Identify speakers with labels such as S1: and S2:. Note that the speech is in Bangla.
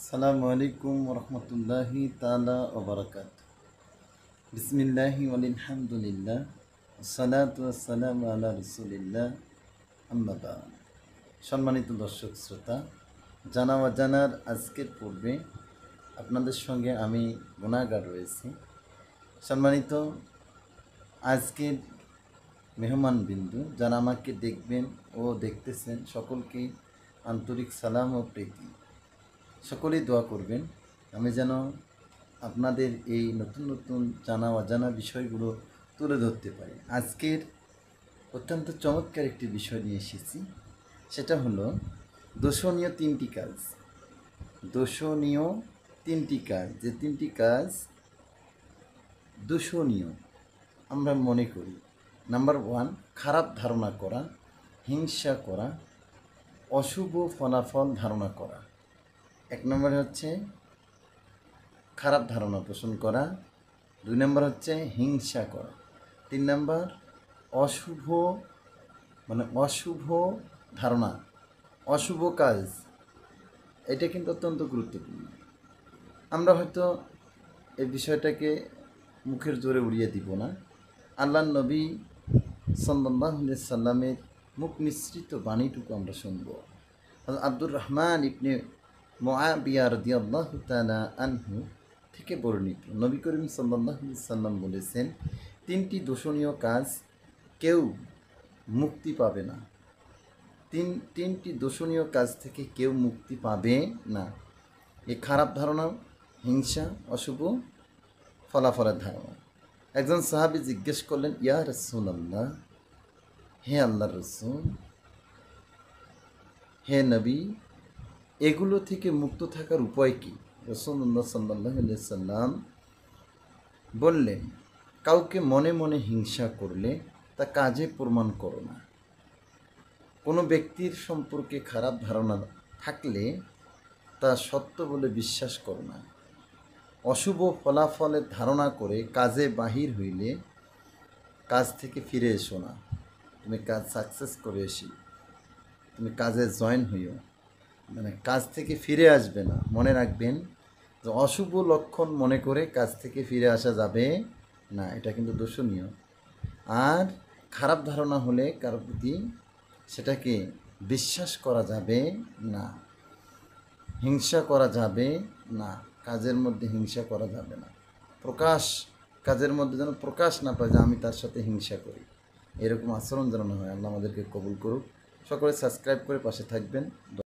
S1: আসসালামু আলাইকুম রহমতুল্লাহি তাআলা ওয়া বারাকাতুহু। বিসমিল্লাহি ওয়ালহামদুলিল্লাহ ওয়াসসালাতু ওয়াসসালামু আলা রাসূলিল্লাহ আম্মা বা'দ। সম্মানিত দর্শক শ্রোতা, জানা অজানার আজকের পূর্বে আপনাদের সঙ্গে আমি গুনাহগার রয়েছি। সম্মানিত আজকের মেহমান বিন্দু যারা আমাকে দেখবেন ও দেখতেছেন, সকলকে আন্তরিক সালাম ও প্রীতি। সকলেই দোয়া করবেন আমি যেন আপনাদের এই নতুন নতুন জানা অজানা বিষয়গুলো তুলে ধরতে পারি। আজকের অত্যন্ত চমৎকার একটি বিষয় নিয়ে এসেছি, সেটা হলো দোষণীয় তিনটি কাজ। দোষণীয় তিনটি কাজ, যে তিনটি কাজ দোষণীয় আমরা মনে করি। নাম্বার 1, খারাপ ধারণা করা, হিংসা করা, অশুভ ফলাফল ধারণা করা। 1 নম্বর হচ্ছে খারাপ ধারণা পোষণ করা, 2 নম্বর হচ্ছে হিংসা করা, 3 নম্বর অশুভ ধারণা, অশুভ কাজ। এটা কিন্তু অত্যন্ত গুরুত্বপূর্ণ। আমরা হয়তো এই বিষয়টাকে মুখের জোরে উড়িয়ে দিব না। আল্লাহর নবী সাল্লাল্লাহু আলাইহি সাল্লামের মুখ নিঃসৃত বাণীটুকু আমরা শুনব। আব্দুর রহমান ইবনে মুআবিয়া রাদিয়াল্লাহু তাআলা আনহু থেকে বর্ণিত, নবী করিম সাল্লাল্লাহু আলাইহি সাল্লাম বলেছেন, 3টি দোষণীয় কাজ কেউ মুক্তি পাবে না। তিনটি দোষণীয় কাজ থেকে কেউ মুক্তি পাবে না। এই খারাপ ধারণা, হিংসা, অশুভ ফলাফলের ধারণা। একজন সাহাবী জিজ্ঞেস করলেন, ইয়া রাসূলুল্লাহ, হে আল্লাহর রাসূল, হে নবী, এগুলো থেকে মুক্ত থাকার উপায় কী? রাসূলুল্লাহ সাল্লাল্লাহু আলাইহি সাল্লাম বললেন, কাউকে মনে মনে হিংসা করলে তা কাজে প্রমাণ করো না। কোনো ব্যক্তির সম্পর্কে খারাপ ধারণা থাকলে তা সত্য বলে বিশ্বাস করো না। অশুভ ফলাফলের ধারণা করে কাজে বাহির হইলে কাজ থেকে ফিরে এসো না। তুমি কাজ সাকসেস করে এসি, তুমি কাজে জয়েন হইও, কাজ থেকে ফিরে আসবে না। মনে রাখবেন যে অশুভ লক্ষণ মনে করে কাজ থেকে ফিরে আসা যাবে না, এটা কিন্তু দোষণীয়। আর খারাপ ধারণা হলে কারো প্রতি সেটাকে বিশ্বাস করা যাবে না, হিংসা করা যাবে না। কাজের মধ্যে হিংসা করা যাবে না। কাজের মধ্যে যেন প্রকাশ না পায় যে আমি তার সাথে হিংসা করি, এরকম আচরণ যেন না হয়। আল্লাহ আমাদেরকে কবুল করুক। সকলে সাবস্ক্রাইব করে পাশে থাকবেন।